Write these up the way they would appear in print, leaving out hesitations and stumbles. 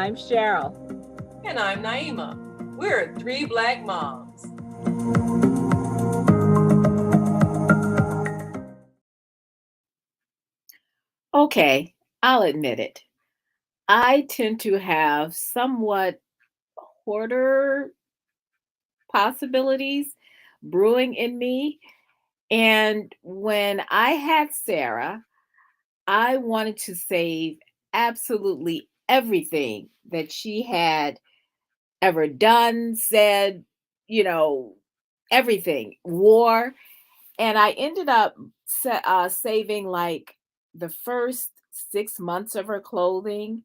I'm Cheryl. And I'm Naima. We're three Black moms. Okay, I'll admit it. I tend to have somewhat hoarder possibilities brewing in me. And when I had Sarah, I wanted to save absolutely everything that she had ever done, said, you know, everything, wore. And I ended up saving like the first 6 months of her clothing.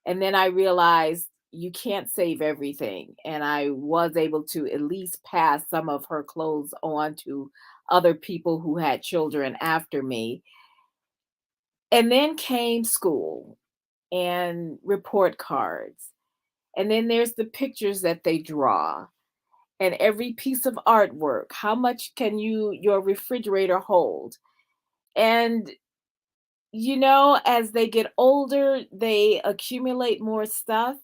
And then I realized you can't save everything. And I was able to at least pass some of her clothes on to other people who had children after me. And then came school and report cards. And then there's the pictures that they draw and every piece of artwork. How much can your refrigerator hold? And as they get older, they accumulate more stuff.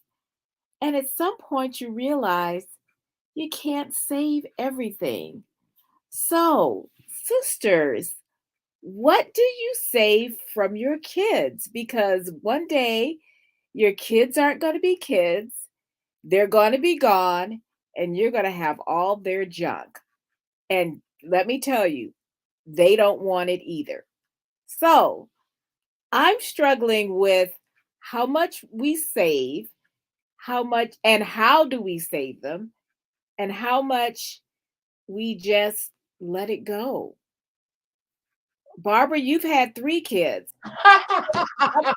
And at some point, you realize you can't save everything. So, sisters, what do you save from your kids? Because one day your kids aren't going to be kids, they're going to be gone, and you're going to have all their junk. And let me tell you, they don't want it either. So, I'm struggling with how much we save, how much and how do we save them, and how much we just let it go. Barbara, you've had 3 kids.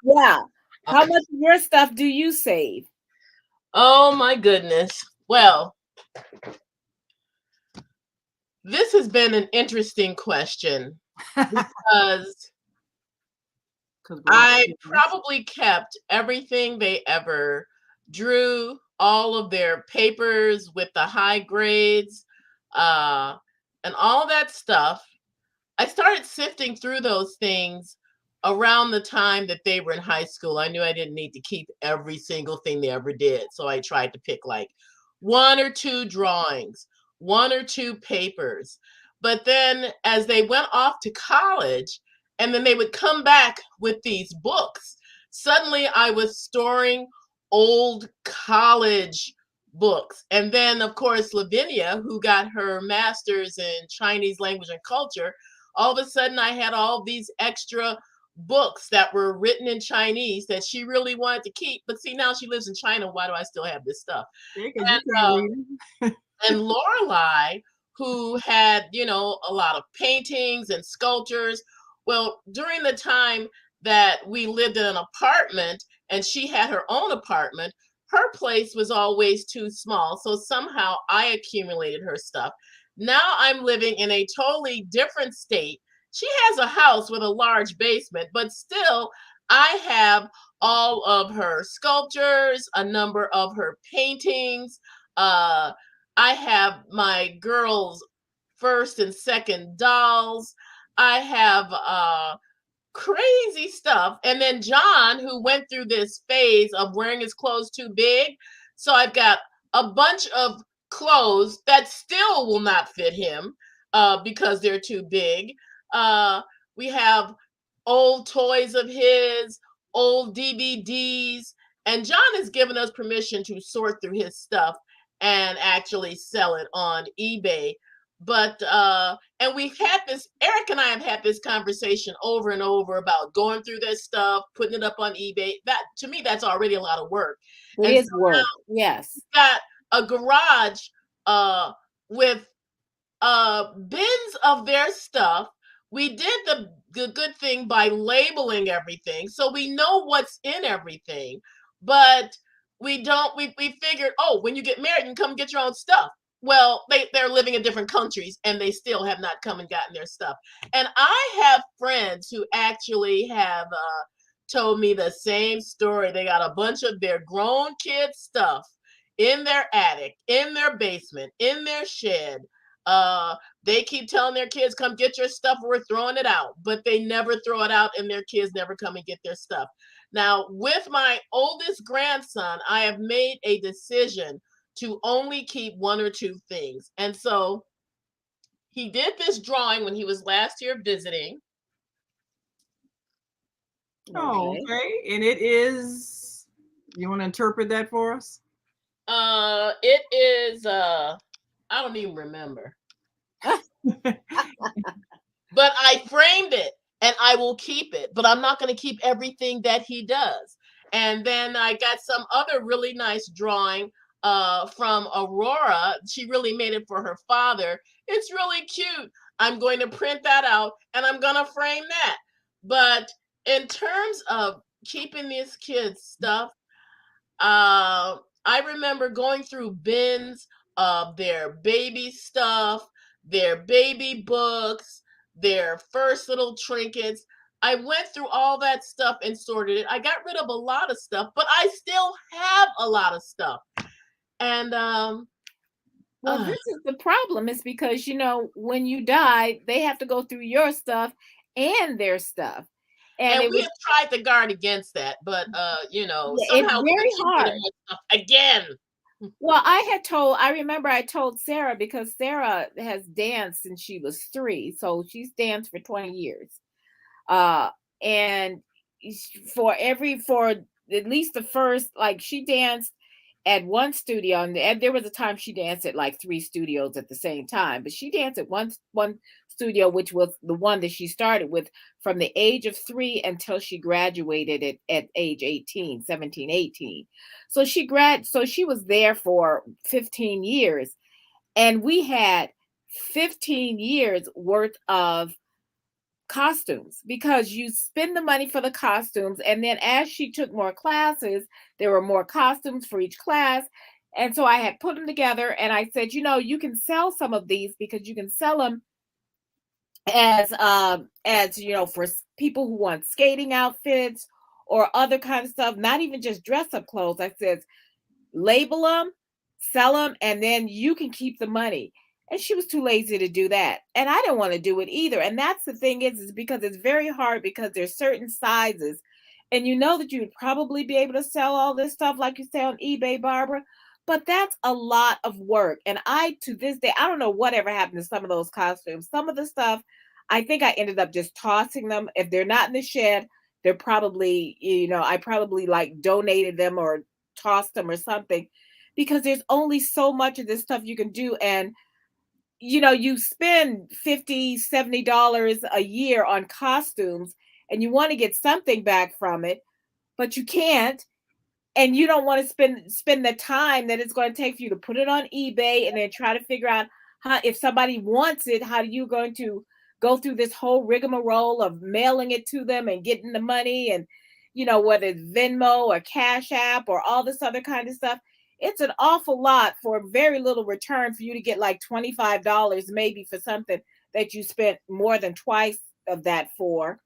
Yeah. How much of your stuff do you save? Oh my goodness. Well, this has been an interesting question because I probably kept everything they ever drew, all of their papers with the high grades, and all that stuff. I started sifting through those things around the time that they were in high school. I knew I didn't need to keep every single thing they ever did. So I tried to pick like 1 or 2 drawings, 1 or 2 papers. But then as they went off to college, and then they would come back with these books, suddenly I was storing old college books. And then, of course, Lavinia, who got her master's in Chinese language and culture, all of a sudden I had all these extra books that were written in Chinese that she really wanted to keep. But see, now she lives in China. Why do I still have this stuff? And Lorelai, who had, a lot of paintings and sculptures. Well, during the time that we lived in an apartment and she had her own apartment, her place was always too small. So somehow I accumulated her stuff. Now I'm living in a totally different state. She has a house with a large basement, but still I have all of her sculptures, a number of her paintings. I have my girls' first and second dolls. I have crazy stuff. And then John, who went through this phase of wearing his clothes too big. So I've got a bunch of clothes that still will not fit him because they're too big. We have old toys of his, old DVDs. And John has given us permission to sort through his stuff and actually sell it on eBay. But and we've had this, Eric and I have had this conversation over and over about going through this stuff, putting it up on eBay. That, to me, that's already a lot of work. It And is so work. now Yes. we've got a garage with bins of their stuff. We did the good thing by labeling everything, so we know what's in everything. But we figured, oh, when you get married, you can come get your own stuff. Well, they're living in different countries and they still have not come and gotten their stuff. And I have friends who actually have told me the same story. They got a bunch of their grown kids' stuff in their attic, in their basement, in their shed. They keep telling their kids, come get your stuff, we're throwing it out. But they never throw it out and their kids never come and get their stuff. Now, with my oldest grandson, I have made a decision to only keep one or two things. And so he did this drawing when he was last year visiting. Oh, Okay. okay. And it is, you want to interpret that for us? It is I don't even remember. But I framed it and I will keep it, but I'm not going to keep everything that he does. And then I got some other really nice drawing from Aurora. She really made it for her father. It's really cute. I'm going to print that out and I'm going to frame that. But in terms of keeping these kids stuff, I remember going through bins of their baby stuff, their baby books, their first little trinkets. I went through all that stuff and sorted it. I got rid of a lot of stuff, but I still have a lot of stuff. And Well, this is the problem, is because, when you die, they have to go through your stuff and their stuff. And and it we was, have tried to guard against that, but yeah, it's somehow we very accumulated hard. more stuff again. Well, I remember I told Sarah, because Sarah has danced since she was 3. So she's danced for 20 years. Uh, and for at least the first, like, she danced at one studio, and there was a time she danced at like 3 studios at the same time, but she danced at one studio, which was the one that she started with from the age of 3 until she graduated at age 18, 17, 18. So she was there for 15 years, and we had 15 years worth of costumes, because you spend the money for the costumes, and then as she took more classes, there were more costumes for each class. And so I had put them together, and I said, you can sell some of these, because you can sell them as for people who want skating outfits or other kind of stuff, not even just dress up clothes. I said, label them, sell them, and then you can keep the money. And she was too lazy to do that. And I didn't want to do it either. And that's the thing, is because it's very hard, because there's certain sizes. And you know that you'd probably be able to sell all this stuff, like you say, on eBay, Barbara. But that's a lot of work. And to this day, I don't know whatever happened to some of those costumes. Some of the stuff, I think I ended up just tossing them. If they're not in the shed, they're probably, I probably like donated them or tossed them or something, because there's only so much of this stuff you can do. And you spend $50-$70 a year on costumes, and you want to get something back from it, but you can't. And you don't want to spend the time that it's going to take for you to put it on eBay, and then try to figure out how, if somebody wants it, how are you going to go through this whole rigmarole of mailing it to them and getting the money, and whether it's Venmo or Cash App or all this other kind of stuff. It's an awful lot for very little return, for you to get like $25 maybe for something that you spent more than twice of that for.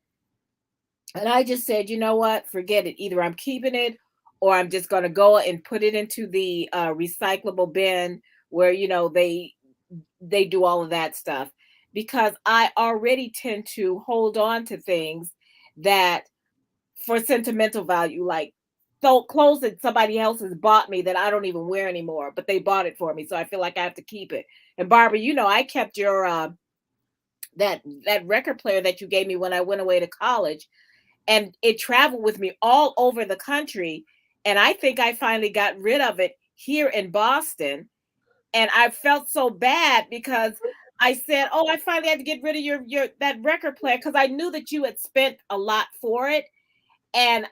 And I just said, you know what? Forget it. Either I'm keeping it, or I'm just going to go and put it into the recyclable bin, where they do all of that stuff. Because I already tend to hold on to things that, for sentimental value, like clothes that somebody else has bought me that I don't even wear anymore, but they bought it for me, so I feel like I have to keep it. And Barbara, I kept your that record player that you gave me when I went away to college, and it traveled with me all over the country. And I think I finally got rid of it here in Boston. And I felt so bad, because I said, "Oh, I finally had to get rid of your that record player, because I knew that you had spent a lot for it." And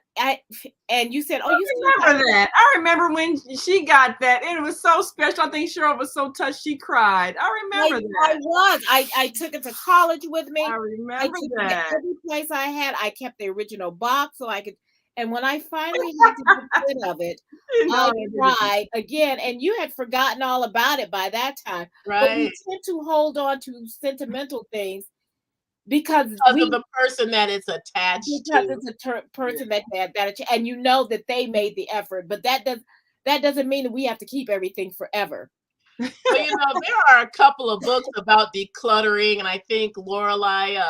you said, "Oh, you still got Remember that. I remember when she got that, and it was so special. I think Cheryl was so touched she cried. I remember I that. was. I took it to college with I me. I remember took it to that. every place I had. I kept the original box so I could. And when I finally had to get rid of it, You know I I did. cried again. And you had forgotten all about it by that time. But we Right. tend to hold on to sentimental things, because Because of the person that it's attached to. it's a person and you know that they made the effort. But that doesn't mean that we have to keep everything forever. Well, there are a couple of books about decluttering, and I think Lorelai,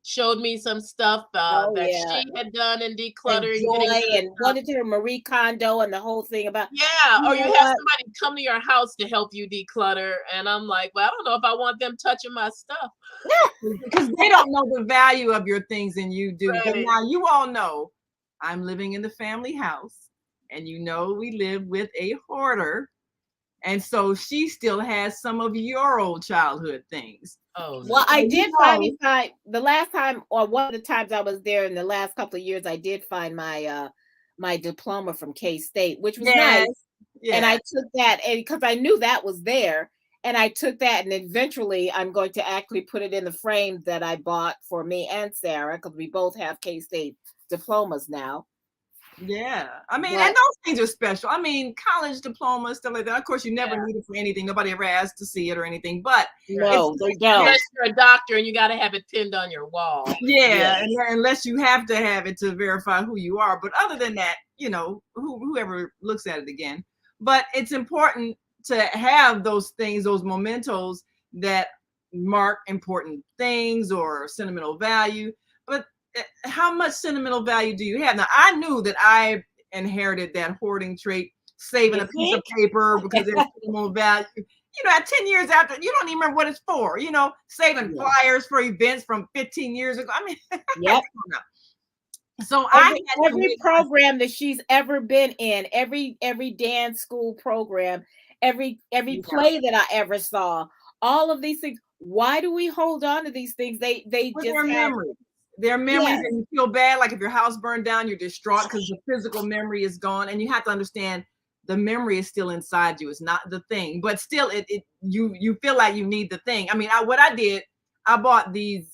showed me some stuff Oh that yeah. she had done in And decluttering, getting Joy rid of and stuff. what is her Marie Kondo and the whole thing about, Yeah, you or know you have what? somebody come to your house to help you declutter, and I'm like, well, I don't know if I want them touching my stuff. Because they don't know the value of your things and you do. But Right. now you all know I'm living in the family house, and you know we live with a hoarder. And so she still has some of your old childhood things. Oh Well, no. I So you did know, finally find the last time, or one of the times I was there in the last couple of years, I did find my diploma from K State, which was yes, nice. And yeah. I took that, and because I knew that was there, and I took that, and eventually I'm going to actually put it in the frame that I bought for me and Sarah, because we both have K State diplomas now. Yeah. I mean, and But those things are special. I mean, college diplomas, stuff like that. Of course, you never Yeah. need it for anything. Nobody ever asked to see it or anything, but Right. it's no, they yeah, don't. Unless you're a doctor and you got to have it pinned on your wall. yeah, Yes. unless you have to have it to verify who you are. But other than that, you know, whoever looks at it again. But it's important to have those things, those mementos that mark important things or sentimental value. But how much sentimental value do you have? Now, I knew that I inherited that hoarding trait, saving You a piece of think? paper because there's sentimental value. You know, at 10 years after, you don't even remember what it's for, you know, saving Yeah. flyers for events from 15 years ago. I mean, come Yep. on. So I Every had to every make my program that she's ever been in, every dance school program, every yeah, play that I ever saw, all of these things. Why do we hold on to these things? They with just their have, memories. Their memories, yes, and you feel bad. Like if your house burned down, you're distraught because the physical memory is gone. And you have to understand the memory is still inside you. It's not the thing, but still it you feel like you need the thing. I mean, what I did, I bought these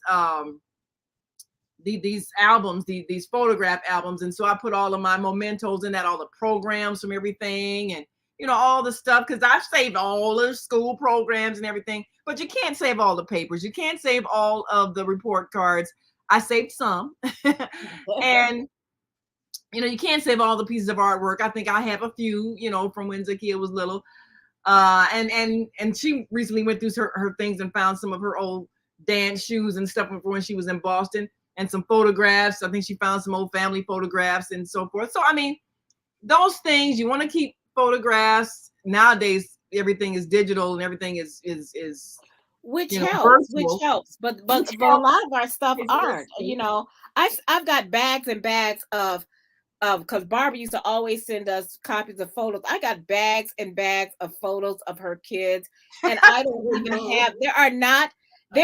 albums, these photograph albums, and so I put all of my mementos in that, all the programs from everything, and you know all the stuff because I've saved all the school programs and everything. But you can't save all the papers. You can't save all of the report cards. I saved some, and you know you can't save all the pieces of artwork. I think I have a few, you know, from when Zakia was little. And she recently went through her things and found some of her old dance shoes and stuff from when she was in Boston and some photographs. I think she found some old family photographs and so forth. So I mean, those things you want to keep photographs. Nowadays, everything is digital and everything is which you know helps, which virtual. helps. Which But a helps. lot of our stuff It's aren't. You know, I've got bags and bags of because Barbara used to always send us copies of photos. I got bags and bags of photos of her kids, and I don't even have. There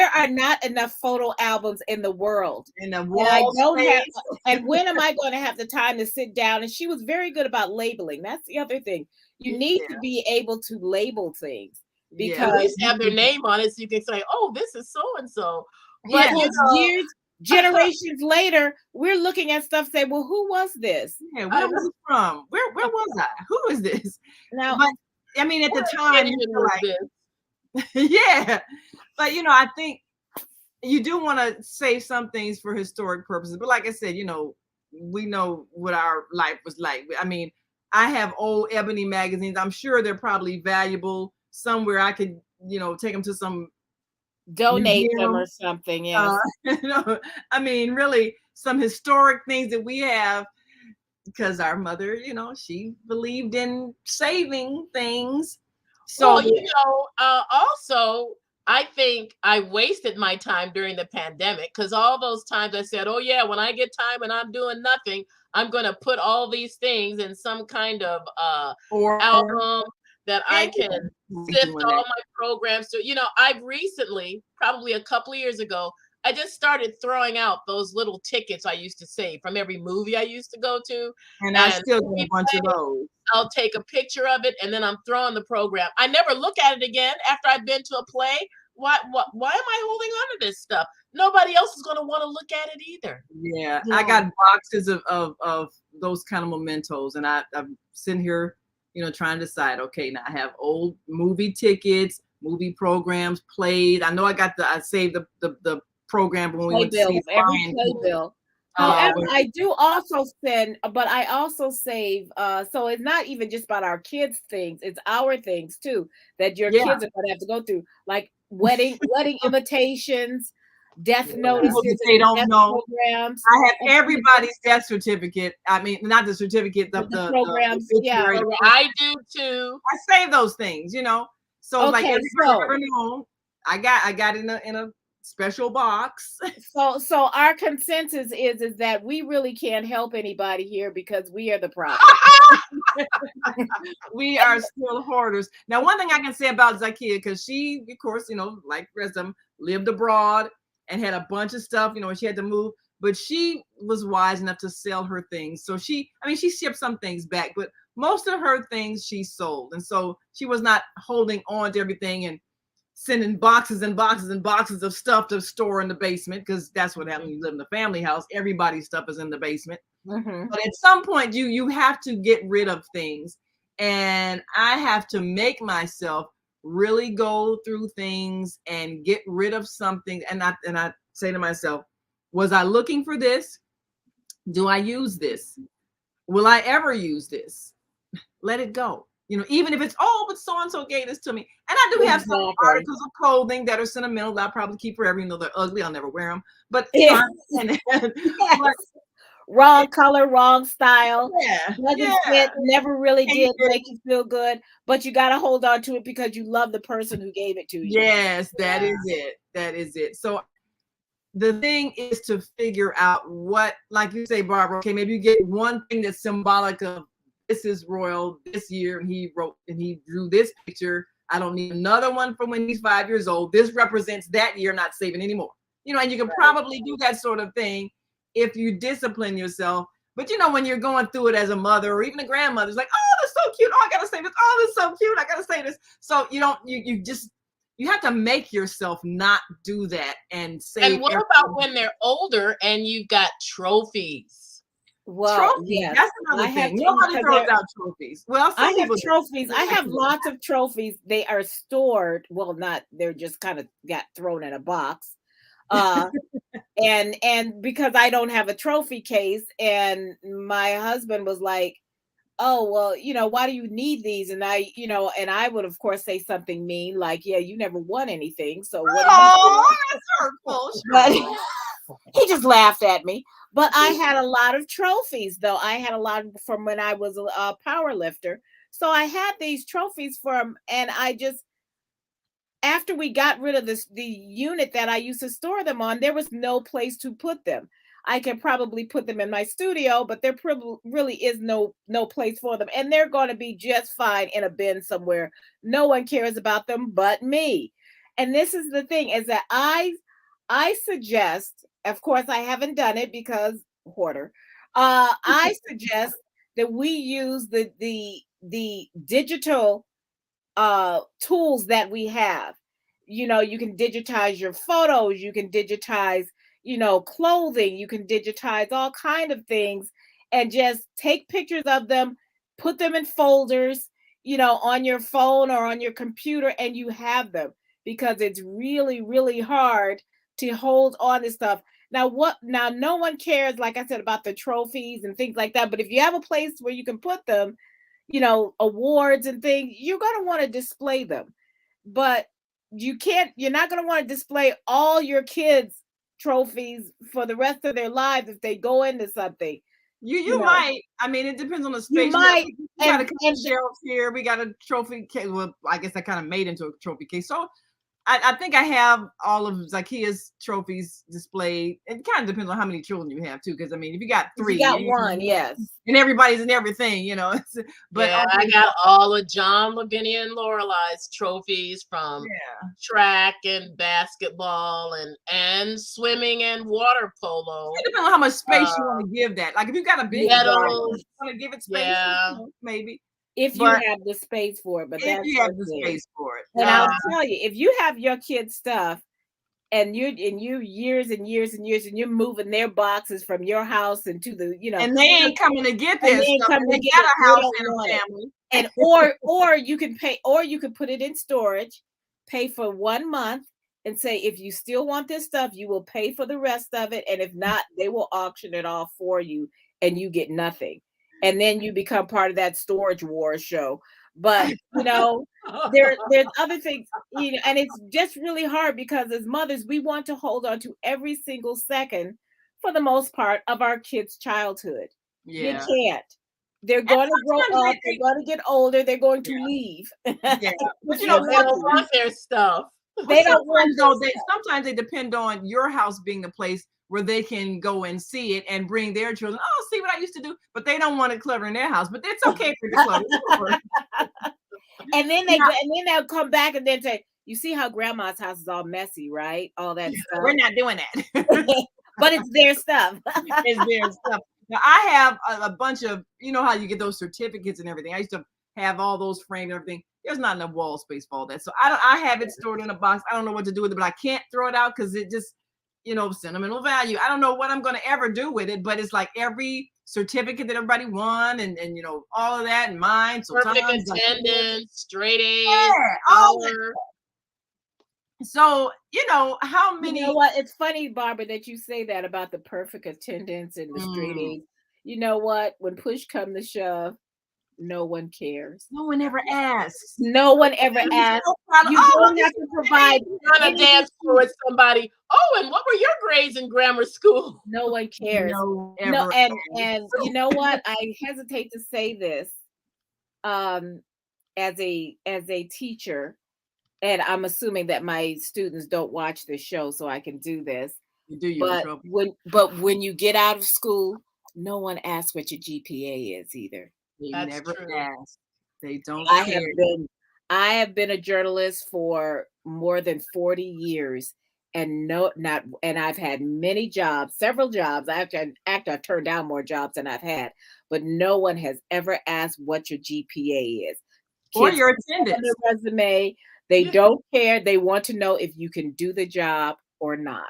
are not enough photo albums in the world, in the and I wall don't have. space. And when am I going to have the time to sit down? And she was very good about labeling. That's the other thing. You need to Yeah, be able to label things yeah, At we, because least have their name on it so you can say, oh, this is so and so. But yeah, you years, generations later, we're looking at stuff. Say, well, who was this? yeah. I Where was know it from? Where was I? Who is this? Now, But I mean, at the what time, you occasion feel was like, this? yeah. But you know, I think you do want to save some things for historic purposes. But like I said, you know, we know what our life was like. I mean, I have old ebony magazines. I'm sure they're probably valuable somewhere. I could, you know, take them to some donate them museum. or something. Uh, Yes. you know, I mean, really, some historic things that we have because our mother, you know, she believed in saving things. Well, So you know, also, I think I wasted my time during the pandemic because all those times I said, oh, yeah, when I get time and I'm doing nothing, I'm going to put all these things in some kind of or album that yeah, I you can know, sift doing all that. my programs to. You know, I've recently, probably a couple of years ago, I just started throwing out those little tickets I used to save from every movie I used to go to. And I And still got a bunch of those. I'll take a picture of it and then I'm throwing the program. I never look at it again after I've been to a play. Why am I holding on to this stuff? Nobody else is going to want to look at it either. Yeah, I Yeah. got boxes of those kind of mementos, and I'm sitting here, you know, trying to decide. Okay, now I have old movie tickets, movie programs, played. I saved the program when we went to see Playbills, every Lion King. playbill. However, When I do also send, but I also save. So it's not even just about our kids' things; it's our things too that your yeah, kids are going to have to go through, like wedding invitations, death People notices that they and don't death know. programs. I have And everybody's death certificate. I mean, not the certificate, the the programs, yeah. obituary. I do too. I save those things, you know. So like Okay, everybody ever known, I got in a special box. so our consensus is that we really can't help anybody here because we are the problem. We are still hoarders. Now, one thing I can say about Zakia, because she, of course, you know, like the rest of them, lived abroad and had a bunch of stuff, you know, and she had to move, but she was wise enough to sell her things. So I mean, she shipped some things back, but most of her things she sold. And so she was not holding on to everything and sending boxes and boxes and boxes of stuff to store in the basement, because that's what happens when you live in a family house. Everybody's stuff is in the basement. Mhm. But at some point, you have to get rid of things, and I have to make myself really go through things and get rid of something. And I say to myself, was I looking for this? Do I use this? Will I ever use this? Let it go. You know, even if it's, oh, but so and so gave this to me. And I do have some Exactly. articles of clothing that are sentimental that I'll probably keep forever, even though they're ugly. I'll never wear them. But you know, Yeah. Yes. but Wrong color, wrong style. yeah, Doesn't yeah. fit, never really did Hated. make you feel good, but you got to hold on to it because you love the person who gave it to you. Yes, that Yeah. is it. That is it. So the thing is to figure out what, like you say, Barbara, okay, maybe you get one thing that's symbolic of this is royal this year, and he wrote and he drew this picture. I don't need another one from when he's 5 years old. This represents that year, not saving anymore. You know, and you can probably do that sort of thing if you discipline yourself. But you know, when you're going through it as a mother or even a grandmother, it's like, oh, that's so cute. Oh, I gotta say this. Oh, that's so cute. I gotta say this. So you don't, you just, you have to make yourself not do that and And save what about when they're older and you've got trophies? Well, trophies. yes, That's I another have thing. to Nobody because throws out trophies. Well, I some have people do. trophies. I have lots of trophies. They are stored. Well, not they're just kind of got thrown in a box. Uh and because I don't have a trophy case, and my husband was like, oh, well, why do you need these? And I would of course say something mean like, yeah, you never won anything, so what do you Oh, care? that's hurtful. But Sure. he just laughed at me. But I had a lot of trophies, though. I had a lot from when I was a power lifter. So I had these trophies from, and I just, after we got rid of the unit that I used to store them on, there was no place to put them. I could probably put them in my studio, but there really is no place for them, and they're going to be just fine in a bin somewhere. No one cares about them but me. And this is the thing: is that I suggest, of course, I haven't done it because hoarder. I suggest that we use the digital tools that we have. You can digitize your photos, you can digitize, clothing, you can digitize all kind of things, and just take pictures of them, put them in folders, on your phone or on your computer, and you have them, because it's really really hard to hold on to stuff. Now no one cares, like I said, about the trophies and things like that, but if you have a place where you can put them, awards and things, you're going to want to display them. But you're not going to want to display all your kids' trophies for the rest of their lives if they go into something. You You know, might. I mean, it depends on the you space. might, We got a and couple shelves here. We got a trophy case. Well, I guess I kind of made into a trophy case. So I think I have all of Zakia's trophies displayed. It kind of depends on how many children you have too, because I mean, if you got if you three got one, yes. and everybody's in everything, but Yeah, I got all of John, Lavinia, and Lorelei's trophies from yeah, track and basketball and swimming and water polo. it depends on how much space you Uh, want to give that. Like if you got a big yard, Exactly. medals. you want to give it space, Yeah. maybe. If you But have the space for it, but if that's you have the the thing. space for it, And Yeah. I'll tell you, if you have your kids' stuff, and you years and years and years, and you're moving their boxes from your house into the, and they ain't coming to get and their they ain't stuff, and coming to they get got it, a they house don't and a want it. family. And or you can pay, or you can put it in storage, pay for 1 month, and say, if you still want this stuff, you will pay for the rest of it, and if not, they will auction it off for you, and you get nothing. And then you become part of that storage war show. But there's other things, and it's just really hard because as mothers, we want to hold on to every single second, for the most part, of our kids' childhood. You Yeah. can't. They're And going to grow sometimes up. They're going to get older. They're going to yeah, leave. yeah. But If you you're know, And they don't lucky, want their stuff. but they don't want sometimes their though they stuff. sometimes they depend on your house being the place where they can go and see it and bring their children. Oh, see what I used to do, but they don't want it clutter in their house. But it's okay for the clutter. And then they Yeah, go, and then they'll come back and then say, "You see how grandma's house is all messy, right? All that we're stuff." not doing that. But it's their stuff. It's their stuff. Now I have a bunch of, you know how you get those certificates and everything. I used to have all those framed and everything. There's not enough wall space for all that. So I have it stored in a box. I don't know what to do with it, but I can't throw it out because it just, sentimental value. I don't know what I'm gonna ever do with it, but it's like every certificate that everybody won and all of that and mine. So Perfect times like attendance, straight A's, yeah, all that. honor. So, how You know many what? It's funny, Barbara, that you say that about the perfect attendance and the straight mm, A's. You know what? When push come to shove, no one cares. no one ever asks. No one ever There's asks. no problem. You Oh, don't look have at to provide On a any dance floor receipt. with somebody. Oh, and what were your grades in grammar school? No one cares. no No, ever and asks. you know what? I hesitate to say this, um, as a teacher, and I'm assuming that my students don't watch this show, so I can do this. You do, you're in But trouble. when you get out of school, no one asks what your GPA is either. They That's never true. ask. They don't I have care. been I have been a journalist for more than 40 years, and no not and I've had many jobs, several jobs. I've turned down more jobs than I've had, but no one has ever asked what your GPA is. Or Kids your put it on attendance. their resume. They Yeah, don't care. They want to know if you can do the job or not.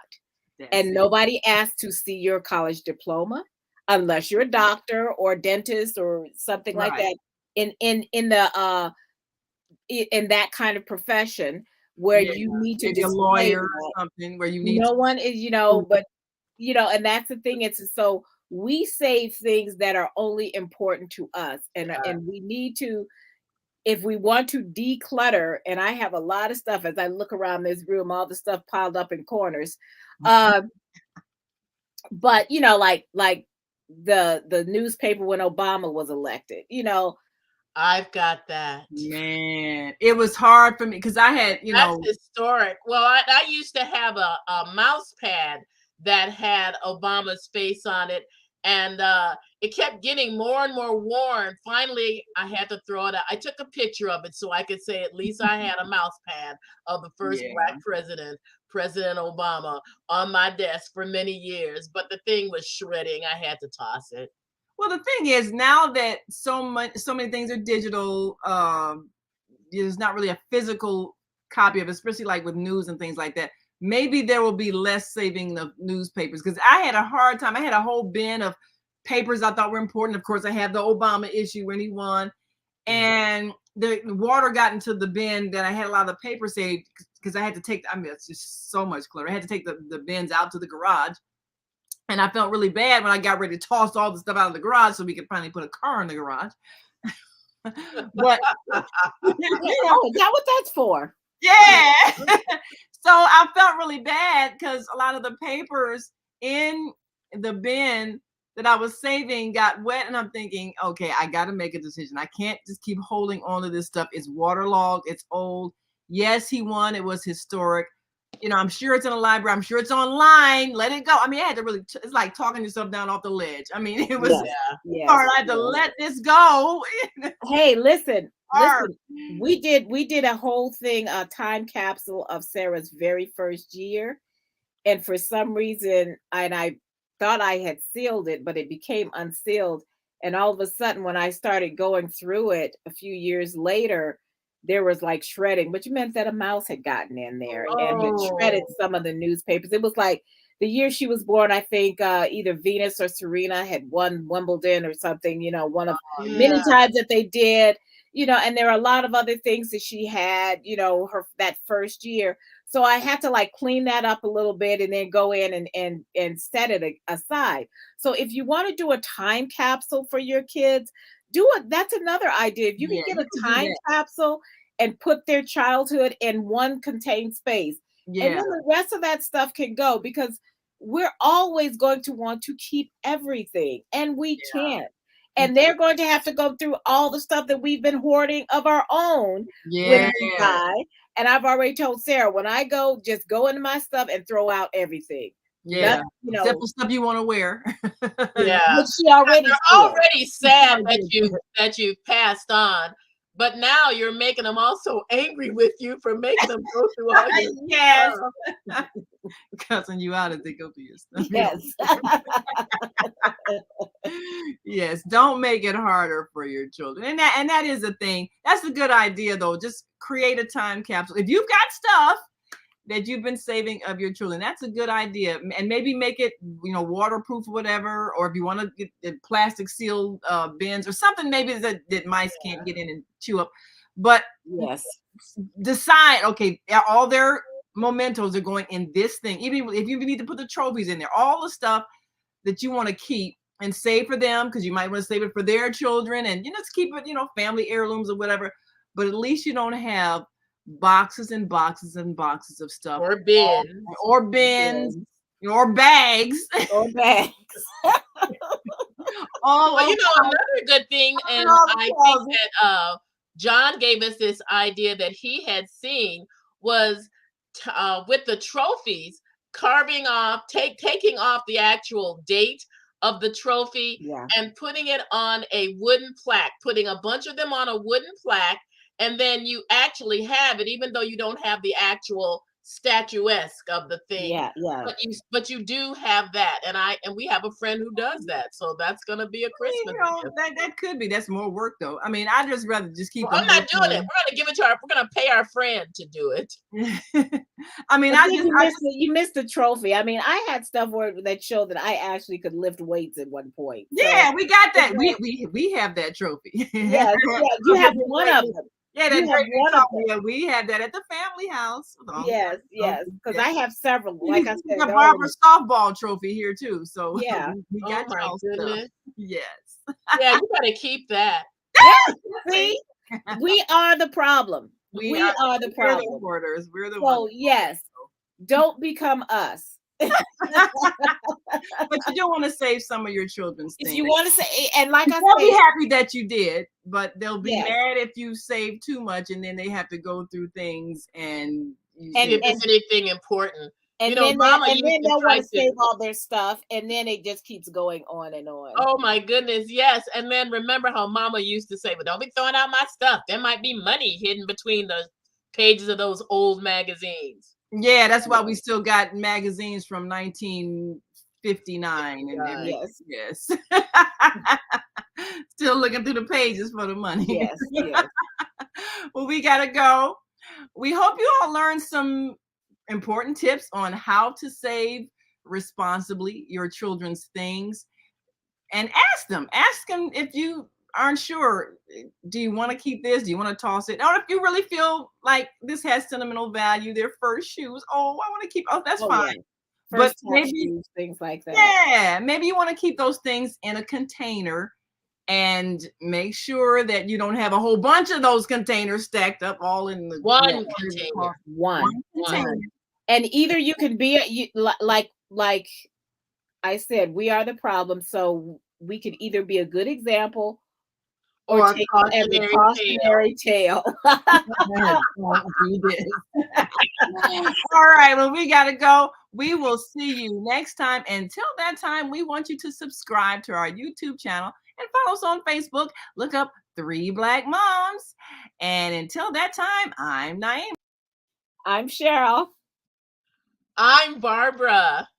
That's And it. nobody asks to see your college diploma unless you're a doctor or a dentist or something like Right. that in the in that kind of profession where Yeah. you need to Maybe a display lawyer or that. something where you need No to one is, prove but and that's the thing. It's so we save things that are only important to us, and we need to, if we want to declutter. And I have a lot of stuff as I look around this room, all the stuff piled up in corners. Um, but like the newspaper when Obama was elected. I've got that. man. It was hard for me because I had, That's historic. Well, I used to have a mouse pad that had Obama's face on it, and it kept getting more and more worn. Finally, I had to throw it out. I took a picture of it so I could say at least I had a mouse pad of the first yeah. Black president, President Obama, on my desk for many years. But the thing was shredding. I had to toss it. Well, the thing is now that so many things are digital, there's not really a physical copy of it, especially like with news and things like that. Maybe there will be less saving of newspapers because I had a hard time. I had a whole bin of papers I thought were important. Of course, I had the Obama issue when he won, Mhm. and the water got into the bin that I had a lot of the paper saved because I had to take. I mean, it's just so much clutter. I had to take the bins out to the garage, and I felt really bad when I got ready to toss all the stuff out of the garage so we could finally put a car in the garage. But Yeah. Oh, is that what that's for? yeah. So I felt really bad because a lot of the papers in the bin that I was saving got wet, and I'm thinking, okay, I got to make a decision. I can't just keep holding on to this stuff. It's waterlogged. It's old. Yes, he won. It was historic. I'm sure it's in a library. I'm sure it's online. Let it go. I mean, I had to really, it's like talking yourself down off the ledge. I mean, it was Yes. Yeah. Yes. hard. I had to Yes. let this go. Hey, listen, Hard. listen. We did a whole thing, a time capsule of Sarah's very first year, and for some reason, I thought I had sealed it, but it became unsealed. And all of a sudden, when I started going through it a few years later, there was like shredding, which meant that a mouse had gotten in there and had shredded Oh, some of the newspapers. It was like the year she was born, I think either Venus or Serena had won Wimbledon or something, one of many yeah. times that they did, and there are a lot of other things that she had, her that first year. So I had to like clean that up a little bit and then go in and set it aside. So if you want to do a time capsule for your kids, do it. That's another idea. If you can Yeah, get you a can do time that. capsule and put their childhood in one contained space. And Yeah. then the rest of that stuff can go, because we're always going to want to keep everything, and we can't. And they're going to have to go through all the stuff that we've been hoarding of our own when Yeah. we die. And I've already told Sarah, when I go, just go into my stuff and throw out everything. Yeah. Nothing, Except for stuff you want to wear. Yeah. which she already They're said. already sad that you passed on, but now you're making them also angry with you for making them go through all your Yes. stuff. Cussing you out as they go through your stuff. Yes. Yes, don't make it harder for your children. And that is a thing. That's a good idea though. Just create a time capsule. If you've got stuff that you've been saving of your children, that's a good idea. And maybe make it, waterproof or whatever, or if you want to get the plastic sealed bins or something maybe that mice can't get in and chew up. But Yes. decide, okay, all their mementos are going in this thing. Even if you need to put the trophies in there, all the stuff that you want to keep and save for them, because you might want to save it for their children, and just keep it, family heirlooms or whatever. But at least you don't have boxes and boxes and boxes of stuff, Or bins. or bins, or bags. Or bags. All Well, over. another good thing, and I think that John gave us this idea that he had seen was with the trophies, carving off, taking off the actual date of the trophy Yeah. and putting it on a wooden plaque, putting a bunch of them on a wooden plaque, and then you actually have it, even though you don't have the actual statuesque of the thing. Yeah. But you do have that, and we have a friend who does that, so that's gonna be a Christmas gift. That could be. That's more work though. I mean, I'd just rather just keep. Well, I'm not doing it. We're gonna give it to we're gonna pay our friend to do it. I mean, you missed the trophy. I mean, I had stuff that showed that I actually could lift weights at one point. Yeah, we got that. We have that trophy. Yeah, you have one of them. Yeah, that's right. Yeah, we have that at the family house. Yes, because I have several. Like I said, the Barbara softball trophy here too. So yeah, we got my goodness. Yes. Yeah, you gotta keep that. See, we are the problem. We are the problem. We're the hoarders. We're the ones. Yes, don't become us. But you don't want to save some of your children's things. If you want to say, and like I said, they'll be happy that you did, but they'll be mad if you save too much, and then they have to go through things and if there's anything important. And then they'll want to save all their stuff, and then it just keeps going on and on. Oh my goodness, yes. And then remember how Mama used to say, "But don't be throwing out my stuff. There might be money hidden between the pages of those old magazines." Yeah, that's why we still got magazines from 1959 and yes. Still looking through the pages for the money. Yes. Well, we gotta go. We hope you all learned some important tips on how to save responsibly your children's things, and ask them if you aren't sure. Do you want to keep this? Do you want to toss it? Or if you really feel like this has sentimental value, their first shoes, I want to keep, that's fine. Yeah. But maybe shoes, things like that. Yeah, maybe you want to keep those things in a container, and make sure that you don't have a whole bunch of those containers stacked up all in the one container. One container. And either you can be like I said, we are the problem, so we can either be a good example or take a cautionary tale. All right, well, we gotta go. We will see you next time. Until that time, we want you to subscribe to our YouTube channel and follow us on Facebook. Look up 3 Black Moms. And until that time, I'm Naima. I'm Cheryl. I'm Barbara.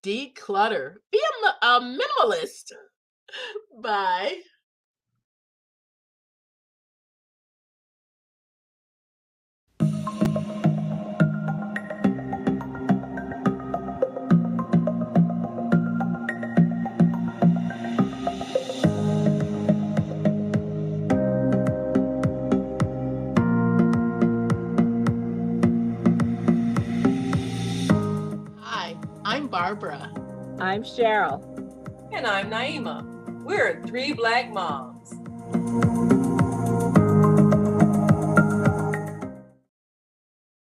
Declutter. Be a minimalist. Bye. I'm Barbara. I'm Cheryl. And I'm Naima. We're 3 Black Moms.